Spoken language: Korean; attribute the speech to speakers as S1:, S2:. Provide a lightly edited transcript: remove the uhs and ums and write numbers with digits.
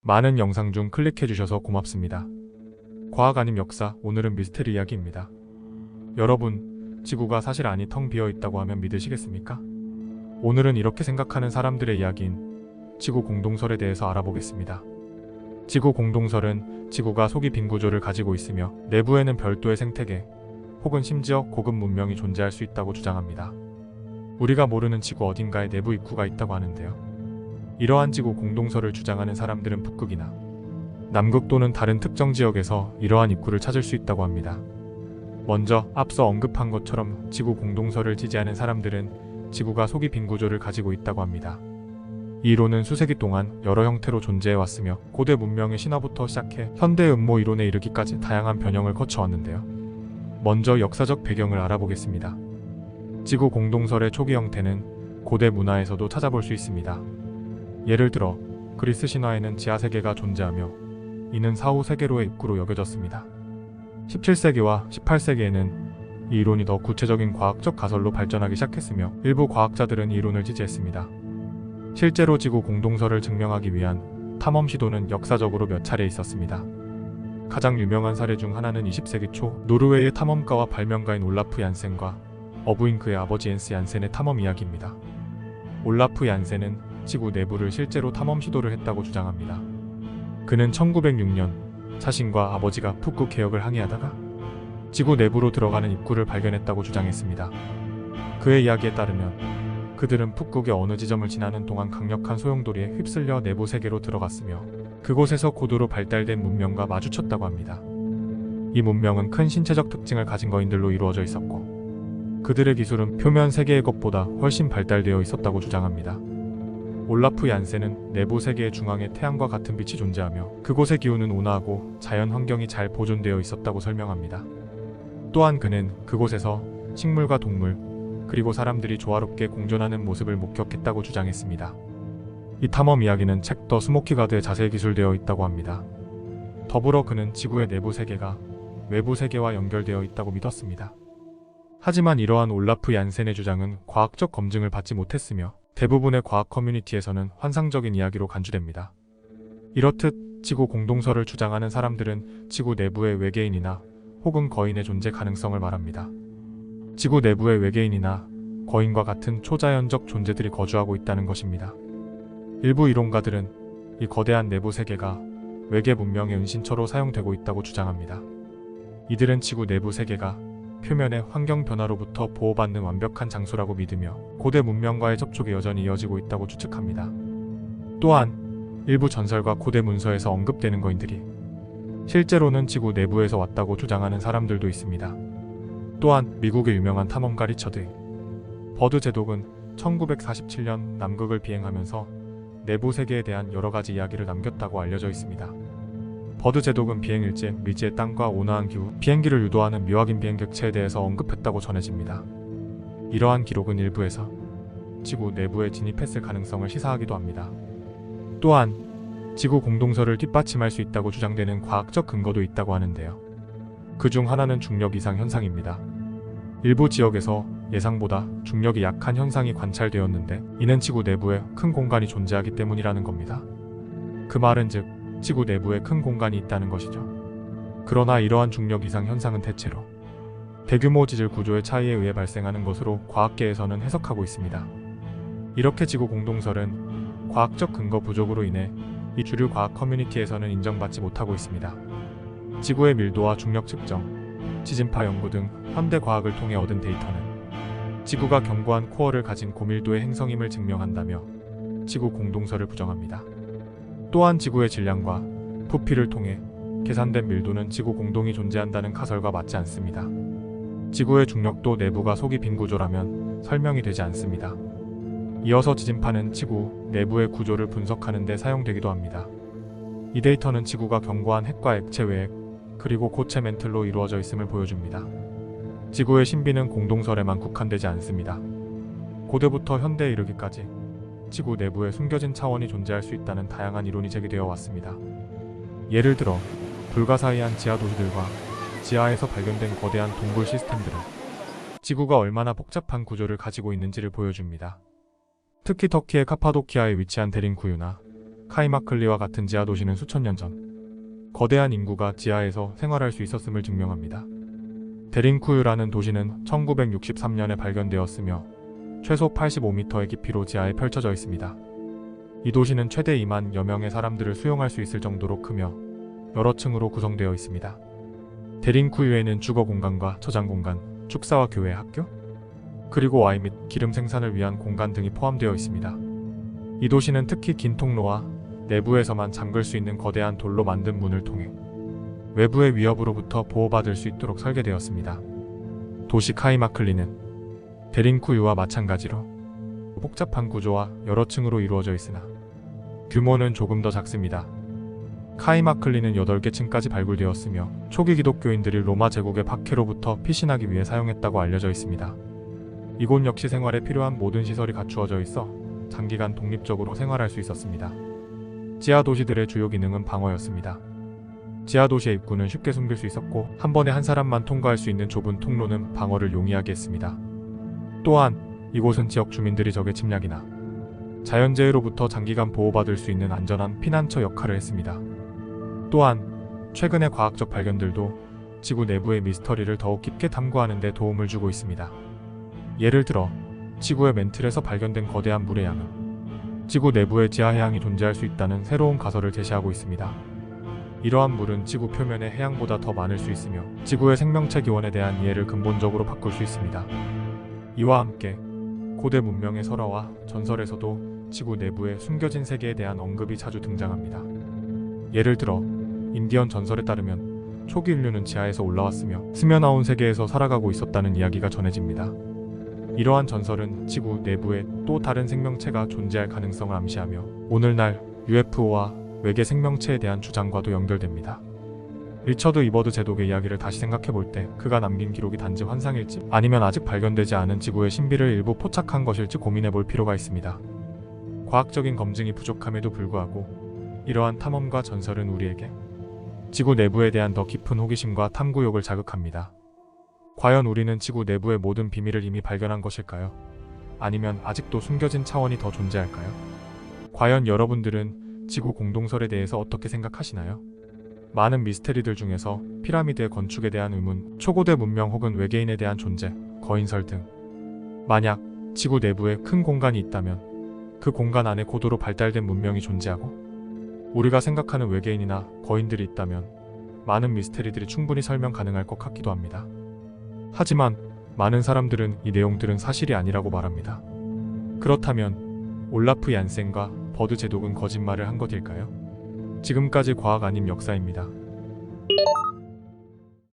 S1: 많은 영상 중 클릭해주셔서 고맙습니다. 과학 아님 역사, 오늘은 미스테리 이야기입니다. 여러분, 지구가 사실 안이 텅 비어 있다고 하면 믿으시겠습니까? 오늘은 이렇게 생각하는 사람들의 이야기인 지구 공동설에 대해서 알아보겠습니다. 지구 공동설은 지구가 속이 빈 구조를 가지고 있으며 내부에는 별도의 생태계, 혹은 심지어 고급 문명이 존재할 수 있다고 주장합니다. 우리가 모르는 지구 어딘가에 내부 입구가 있다고 하는데요. 이러한 지구 공동설을 주장하는 사람들은 북극이나 남극 또는 다른 특정 지역에서 이러한 입구를 찾을 수 있다고 합니다. 먼저 앞서 언급한 것처럼 지구 공동설을 지지하는 사람들은 지구가 속이 빈 구조를 가지고 있다고 합니다. 이 이론은 수세기 동안 여러 형태로 존재해왔으며 고대 문명의 신화부터 시작해 현대 음모 이론에 이르기까지 다양한 변형을 거쳐왔는데요. 먼저 역사적 배경을 알아보겠습니다. 지구 공동설의 초기 형태는 고대 문화에서도 찾아볼 수 있습니다. 예를 들어 그리스 신화에는 지하세계가 존재하며 이는 사후 세계로의 입구로 여겨졌습니다. 17세기와 18세기에는 이 이론이 더 구체적인 과학적 가설로 발전하기 시작했으며 일부 과학자들은 이 이론을 지지했습니다. 실제로 지구 공동설을 증명하기 위한 탐험 시도는 역사적으로 몇 차례 있었습니다. 가장 유명한 사례 중 하나는 20세기 초 노르웨이의 탐험가와 발명가인 올라프 얀센과 어부인 그의 아버지 옌스 얀센의 탐험 이야기입니다. 올라프 얀센은 지구 내부를 실제로 탐험 시도를 했다고 주장합니다. 그는 1906년 자신과 아버지가 북극 해역을 항해하다가 지구 내부로 들어가는 입구를 발견했다고 주장했습니다. 그의 이야기에 따르면 그들은 북극의 어느 지점을 지나는 동안 강력한 소용돌이에 휩쓸려 내부 세계로 들어갔으며 그곳에서 고도로 발달된 문명과 마주쳤다고 합니다. 이 문명은 큰 신체적 특징을 가진 거인들로 이루어져 있었고 그들의 기술은 표면 세계의 것보다 훨씬 발달되어 있었다고 주장합니다. 올라프 얀센은 내부 세계의 중앙에 태양과 같은 빛이 존재하며 그곳의 기후는 온화하고 자연 환경이 잘 보존되어 있었다고 설명합니다. 또한 그는 그곳에서 식물과 동물, 그리고 사람들이 조화롭게 공존하는 모습을 목격했다고 주장했습니다. 이 탐험 이야기는 책 더 스모키 가드에 자세히 기술되어 있다고 합니다. 더불어 그는 지구의 내부 세계가 외부 세계와 연결되어 있다고 믿었습니다. 하지만 이러한 올라프 얀센의 주장은 과학적 검증을 받지 못했으며 대부분의 과학 커뮤니티에서는 환상적인 이야기로 간주됩니다. 이렇듯 지구 공동설을 주장하는 사람들은 지구 내부의 외계인이나 혹은 거인의 존재 가능성을 말합니다. 지구 내부의 외계인이나 거인과 같은 초자연적 존재들이 거주하고 있다는 것입니다. 일부 이론가들은 이 거대한 내부 세계가 외계 문명의 은신처로 사용되고 있다고 주장합니다. 이들은 지구 내부 세계가 표면의 환경 변화로부터 보호받는 완벽한 장소라고 믿으며 고대 문명과의 접촉이 여전히 이어지고 있다고 추측합니다. 또한 일부 전설과 고대 문서에서 언급되는 거인들이 실제로는 지구 내부에서 왔다고 주장하는 사람들도 있습니다. 또한 미국의 유명한 탐험가 리처드 버드 제독은 1947년 남극을 비행하면서 내부 세계에 대한 여러 가지 이야기를 남겼다고 알려져 있습니다. 버드 제독은 비행일지에 미지의 땅과 온화한 기후, 비행기를 유도하는 미확인 비행 객체에 대해서 언급했다고 전해집니다. 이러한 기록은 일부에서 지구 내부에 진입했을 가능성을 시사하기도 합니다. 또한 지구 공동설을 뒷받침할 수 있다고 주장되는 과학적 근거도 있다고 하는데요. 그 중 하나는 중력 이상 현상입니다. 일부 지역에서 예상보다 중력이 약한 현상이 관찰되었는데 이는 지구 내부에 큰 공간이 존재하기 때문이라는 겁니다. 그 말은 즉 지구 내부에 큰 공간이 있다는 것이죠. 그러나 이러한 중력 이상 현상은 대체로 대규모 지질 구조의 차이에 의해 발생하는 것으로 과학계에서는 해석하고 있습니다. 이렇게 지구 공동설은 과학적 근거 부족으로 인해 이 주류 과학 커뮤니티에서는 인정받지 못하고 있습니다. 지구의 밀도와 중력 측정, 지진파 연구 등 현대 과학을 통해 얻은 데이터는 지구가 견고한 코어를 가진 고밀도의 행성임을 증명한다며 지구 공동설을 부정합니다. 또한 지구의 질량과 부피를 통해 계산된 밀도는 지구 공동이 존재한다는 가설과 맞지 않습니다. 지구의 중력도 내부가 속이 빈 구조라면 설명이 되지 않습니다. 이어서 지진파는 지구 내부의 구조를 분석하는 데 사용되기도 합니다. 이 데이터는 지구가 견고한 핵과 액체 외핵, 그리고 고체 멘틀로 이루어져 있음을 보여줍니다. 지구의 신비는 공동설에만 국한되지 않습니다. 고대부터 현대에 이르기까지 지구 내부에 숨겨진 차원이 존재할 수 있다는 다양한 이론이 제기되어 왔습니다. 예를 들어 불가사의한 지하 도시들과 지하에서 발견된 거대한 동굴 시스템들은 지구가 얼마나 복잡한 구조를 가지고 있는지를 보여줍니다. 특히 터키의 카파도키아에 위치한 데린 구유나 카이마클리와 같은 지하 도시는 수천 년 전 거대한 인구가 지하에서 생활할 수 있었음을 증명합니다. 데린쿠유라는 도시는 1963년에 발견되었으며 최소 85m의 깊이로 지하에 펼쳐져 있습니다. 이 도시는 최대 2만여 명의 사람들을 수용할 수 있을 정도로 크며 여러 층으로 구성되어 있습니다. 데린쿠유에는 주거 공간과 저장 공간, 축사와 교회, 학교, 그리고 와인 및 기름 생산을 위한 공간 등이 포함되어 있습니다. 이 도시는 특히 긴 통로와 내부에서만 잠글 수 있는 거대한 돌로 만든 문을 통해 외부의 위협으로부터 보호받을 수 있도록 설계되었습니다. 도시 카이마클리는 데린쿠유와 마찬가지로 복잡한 구조와 여러 층으로 이루어져 있으나 규모는 조금 더 작습니다. 카이마클리는 8개 층까지 발굴되었으며 초기 기독교인들이 로마 제국의 박해로부터 피신하기 위해 사용했다고 알려져 있습니다. 이곳 역시 생활에 필요한 모든 시설이 갖추어져 있어 장기간 독립적으로 생활할 수 있었습니다. 지하 도시들의 주요 기능은 방어였습니다. 지하 도시의 입구는 쉽게 숨길 수 있었고 한 번에 한 사람만 통과할 수 있는 좁은 통로는 방어를 용이하게 했습니다. 또한 이곳은 지역 주민들이 적의 침략이나 자연재해로부터 장기간 보호받을 수 있는 안전한 피난처 역할을 했습니다. 또한 최근의 과학적 발견들도 지구 내부의 미스터리를 더욱 깊게 탐구하는 데 도움을 주고 있습니다. 예를 들어 지구의 멘틀에서 발견된 거대한 물의 양은 지구 내부에 지하해양이 존재할 수 있다는 새로운 가설을 제시하고 있습니다. 이러한 물은 지구 표면의 해양보다 더 많을 수 있으며 지구의 생명체 기원에 대한 이해를 근본적으로 바꿀 수 있습니다. 이와 함께 고대 문명의 설화와 전설에서도 지구 내부에 숨겨진 세계에 대한 언급이 자주 등장합니다. 예를 들어 인디언 전설에 따르면 초기 인류는 지하에서 올라왔으며 스며나온 세계에서 살아가고 있었다는 이야기가 전해집니다. 이러한 전설은 지구 내부에 또 다른 생명체가 존재할 가능성을 암시하며 오늘날 UFO와 외계 생명체에 대한 주장과도 연결됩니다. 리처드 이버드 제독의 이야기를 다시 생각해볼 때 그가 남긴 기록이 단지 환상일지 아니면 아직 발견되지 않은 지구의 신비를 일부 포착한 것일지 고민해볼 필요가 있습니다. 과학적인 검증이 부족함에도 불구하고 이러한 탐험과 전설은 우리에게 지구 내부에 대한 더 깊은 호기심과 탐구욕을 자극합니다. 과연 우리는 지구 내부의 모든 비밀을 이미 발견한 것일까요? 아니면 아직도 숨겨진 차원이 더 존재할까요? 과연 여러분들은 지구 공동설에 대해서 어떻게 생각하시나요? 많은 미스테리들 중에서 피라미드의 건축에 대한 의문, 초고대 문명 혹은 외계인에 대한 존재, 거인설 등 만약 지구 내부에 큰 공간이 있다면 그 공간 안에 고도로 발달된 문명이 존재하고 우리가 생각하는 외계인이나 거인들이 있다면 많은 미스테리들이 충분히 설명 가능할 것 같기도 합니다. 하지만 많은 사람들은 이 내용들은 사실이 아니라고 말합니다. 그렇다면 올라프 얀센과 버드 제독은 거짓말을 한 것일까요? 지금까지 과학 아님 역사입니다.